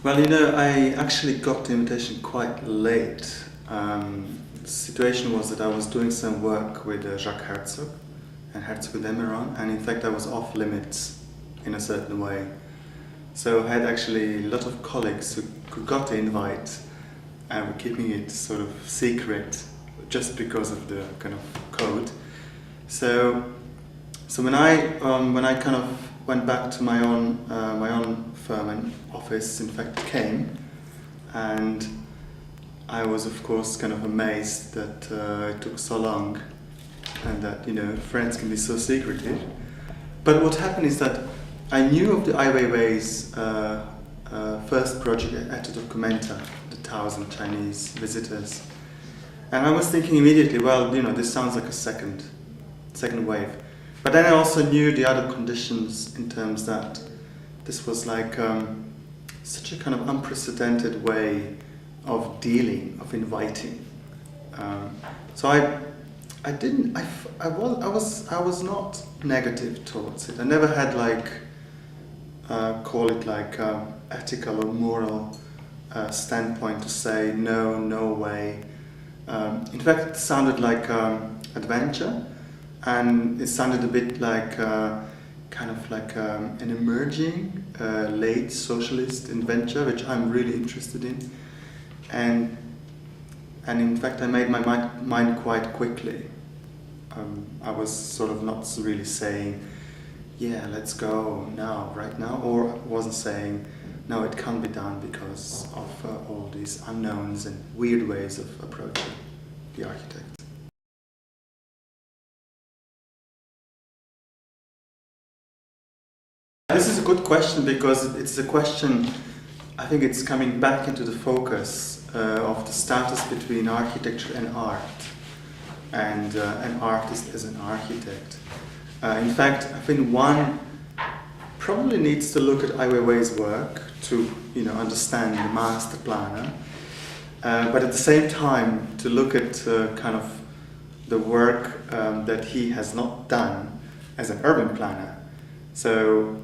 Well, you know, I actually got the invitation quite late. The situation was that I was doing some work with Jacques Herzog and Herzog and Emeron, and in fact I was off limits in a certain way. So I had actually a lot of colleagues who got the invite and were keeping it sort of secret just because of the kind of code. So when I kind of went back to my own firm and office, in fact, came, and I was of course kind of amazed that it took so long, and that friends can be so secretive. But what happened is that I knew of the Ai Weiwei's first project at the Documenta, the 1,000 Chinese visitors, and I was thinking immediately, well, this sounds like a second wave. But then I also knew the other conditions in terms that this was like such a kind of unprecedented way of dealing, of inviting. So I was not negative towards it. I never had call it ethical or moral standpoint to say no way. In fact, it sounded like adventure. And it sounded a bit like an emerging late socialist adventure, which I'm really interested in. And in fact, I made my mind quite quickly. I was sort of not really saying, yeah, let's go now, right now, or wasn't saying, no, it can't be done because of all these unknowns and weird ways of approaching the architect. This is a good question because it's a question, I think it's coming back into the focus of the status between architecture and art, and an artist as an architect. In fact, I think one probably needs to look at Ai Weiwei's work to understand the master planner, but at the same time to look at kind of the work that he has not done as an urban planner. So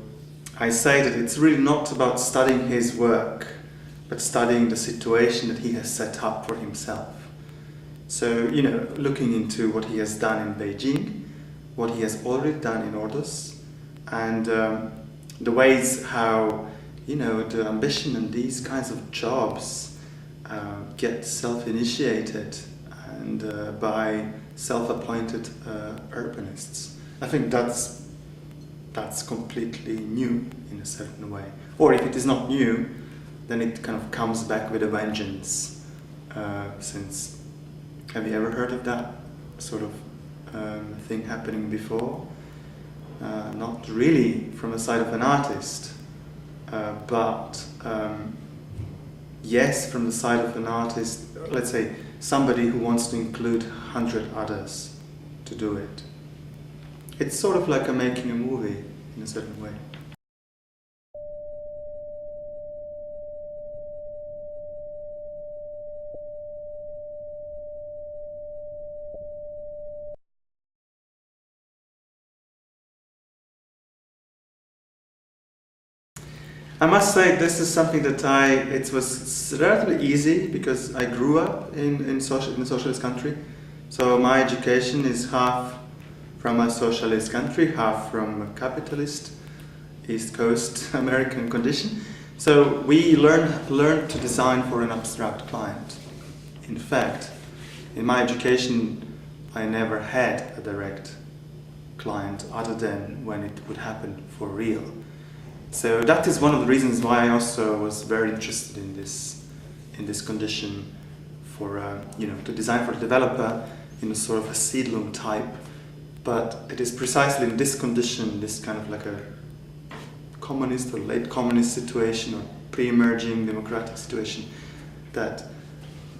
I say that it's really not about studying his work, but studying the situation that he has set up for himself. So, looking into what he has done in Beijing, what he has already done in Ordos, and the ways how, the ambition and these kinds of jobs get self-initiated and by self-appointed urbanists. I think that's completely new in a certain way. Or if it is not new, then it kind of comes back with a vengeance. Since, have you ever heard of that sort of thing happening before? Not really from the side of an artist, but yes, from the side of an artist, let's say somebody who wants to include 100 others to do it. It's sort of like making a movie in a certain way. I must say this is something that it was relatively easy because I grew up in a socialist country. So my education is half from a socialist country, half from a capitalist East Coast American condition. So we learned to design for an abstract client. In fact, in my education, I never had a direct client other than when it would happen for real. So that is one of the reasons why I also was very interested in this condition for to design for the developer in a sort of a Siedlung type. But it is precisely in this condition, this kind of like a communist or late communist situation or pre-emerging democratic situation, that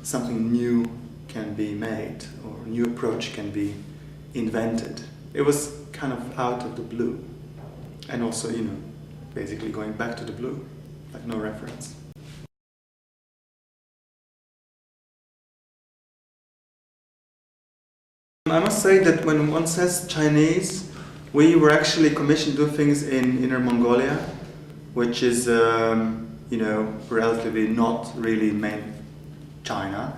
something new can be made or a new approach can be invented. It was kind of out of the blue, and also basically going back to the blue, like no reference. I must say that when one says Chinese, we were actually commissioned to do things in Inner Mongolia, which is relatively not really main China.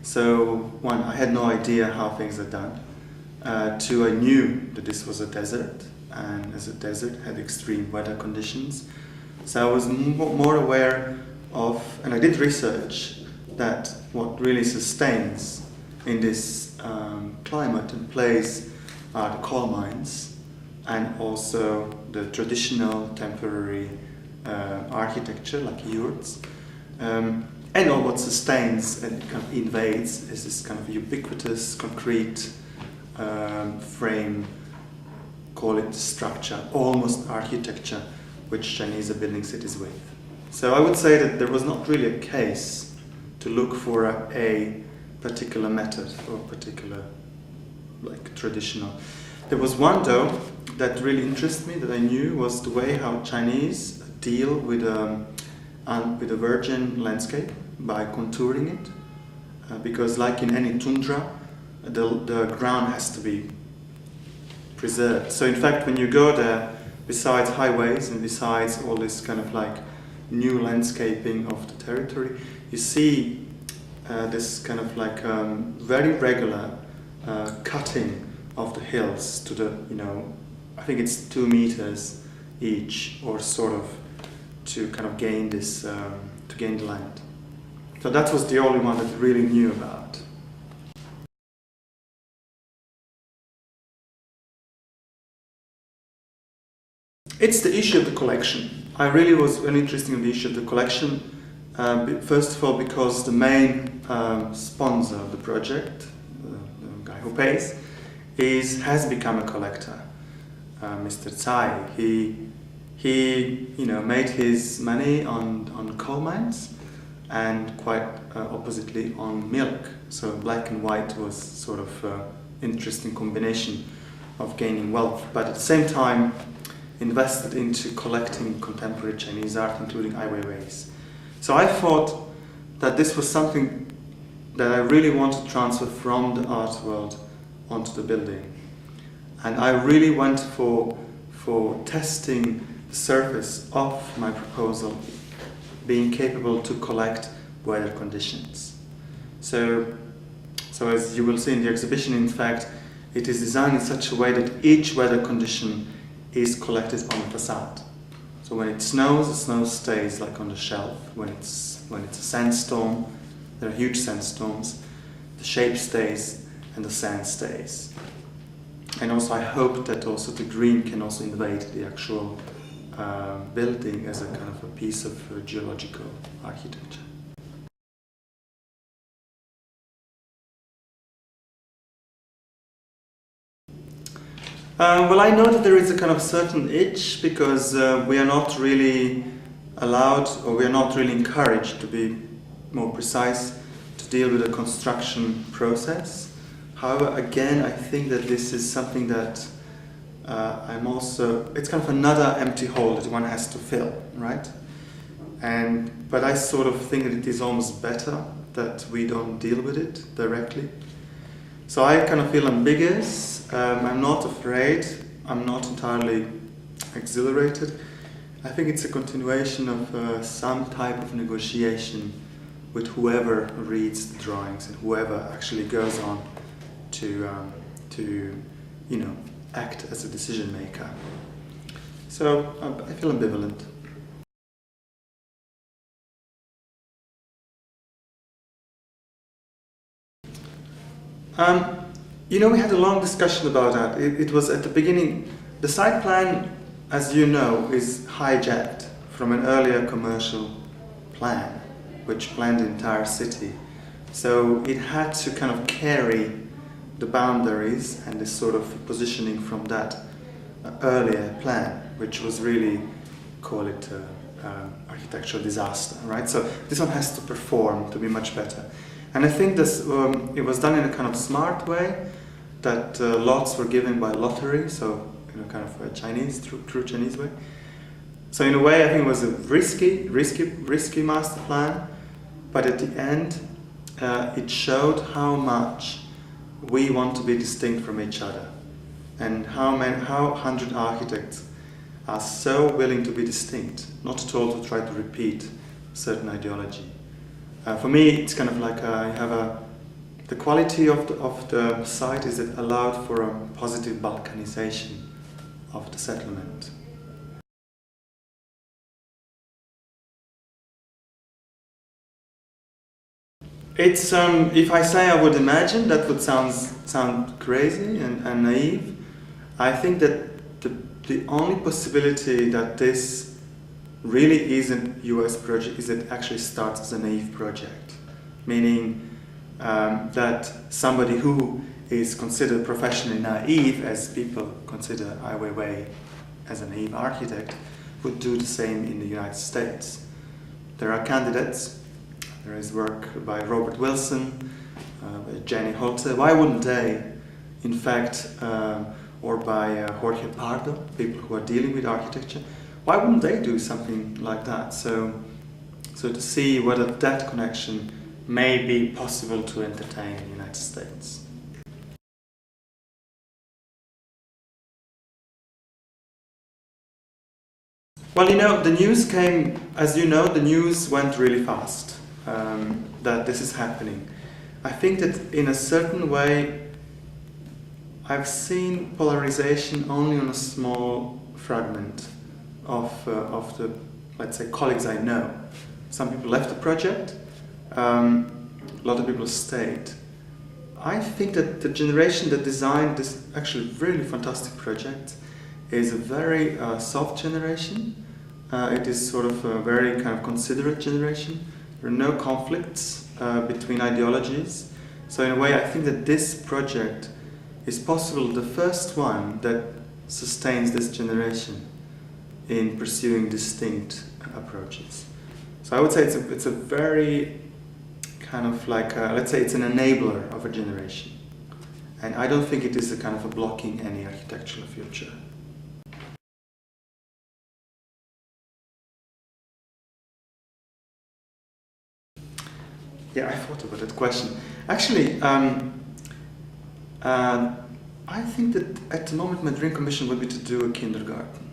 So one, I had no idea how things are done. Two, I knew that this was a desert, and as a desert had extreme weather conditions. So I was more aware of, and I did research, that what really sustains in this climate and place are the coal mines and also the traditional temporary architecture like yurts. And all what sustains and kind of invades is this kind of ubiquitous concrete frame, call it structure, almost architecture, which Chinese are building cities with. So I would say that there was not really a case to look for a particular method or particular traditional. There was one though that really interested me, that I knew, was the way how Chinese deal with a virgin landscape by contouring it, because like in any tundra, the ground has to be preserved. So in fact, when you go there, besides highways and besides all this kind of new landscaping of the territory, you see this kind of very regular cutting of the hills to the, I think it's 2 meters each, or sort of, to kind of gain this, to gain the land. So that was the only one that I really knew about. It's the issue of the collection. I really was very interested in the issue of the collection. First of all, because the main sponsor of the project, the guy who pays, has become a collector, Mr. Tsai. He made his money on coal mines, and quite oppositely on milk. So black and white was sort of an interesting combination of gaining wealth, but at the same time invested into collecting contemporary Chinese art, including Ai Weiwei's. So I thought that this was something that I really want to transfer from the art world onto the building. And I really went for testing the surface of my proposal being capable to collect weather conditions. So as you will see in the exhibition, in fact, it is designed in such a way that each weather condition is collected on the facade. So when it snows, the snow stays on the shelf. When it's a sandstorm, there are huge sandstorms, the shape stays and the sand stays. And also I hope that also the green can also invade the actual building as a kind of a piece of geological architecture. Well, I know that there is a kind of certain itch, because we are not really allowed, or we are not really encouraged, to be more precise, to deal with the construction process. However, again, I think that this is something that it's kind of another empty hole that one has to fill, right? But I sort of think that it is almost better that we don't deal with it directly. So I kind of feel ambiguous. I'm not afraid. I'm not entirely exhilarated. I think it's a continuation of some type of negotiation with whoever reads the drawings and whoever actually goes on to act as a decision maker. So I feel ambivalent. We had a long discussion about that. It was at the beginning. The site plan, as you know, is hijacked from an earlier commercial plan, which planned the entire city. So it had to kind of carry the boundaries and the sort of positioning from that earlier plan, which was really, call it architectural disaster, right? So this one has to perform to be much better. And I think this it was done in a kind of smart way, that lots were given by lottery, so kind of a true Chinese way. So in a way, I think it was a risky master plan, but at the end, it showed how much we want to be distinct from each other, and how 100 architects are so willing to be distinct, not at all to try to repeat a certain ideology. For me, it's kind of like the quality of the site is it allowed for a positive Balkanization of the settlement. It's if I say I would imagine, that would sound crazy and naive. I think that the only possibility that this really is a US project is that it actually starts as a naive project, meaning that somebody who is considered professionally naive, as people consider Ai Weiwei as a naive architect, would do the same in the United States. There are candidates. There is work by Robert Wilson, by Jenny Holte. Why wouldn't they, in fact, or by Jorge Pardo, people who are dealing with architecture, why wouldn't they do something like that? So to see whether that connection may be possible to entertain in the United States. Well, the news came, as you know, the news went really fast. That this is happening. I think that in a certain way I've seen polarization only on a small fragment of the, let's say, colleagues I know. Some people left the project, a lot of people stayed. I think that the generation that designed this actually really fantastic project is a very soft generation. It is sort of a very kind of considerate generation. There are no conflicts between ideologies. So in a way, I think that this project is possible the first one that sustains this generation in pursuing distinct approaches. So I would say it's a very kind of like, let's say it's an enabler of a generation. And I don't think it is a kind of a blocking any architectural future. Yeah, I thought about that question. Actually, I think that at the moment my dream commission would be to do a kindergarten.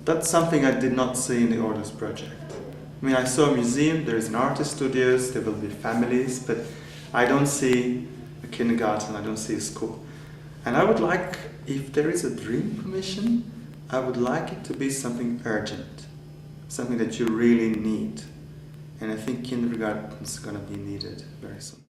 That's something I did not see in the Ordos project. I mean, I saw a museum, there is an artist studios, there will be families, but I don't see a kindergarten, I don't see a school. And I would like, if there is a dream commission, I would like it to be something urgent, something that you really need. And I think kindergarten is going to be needed very soon.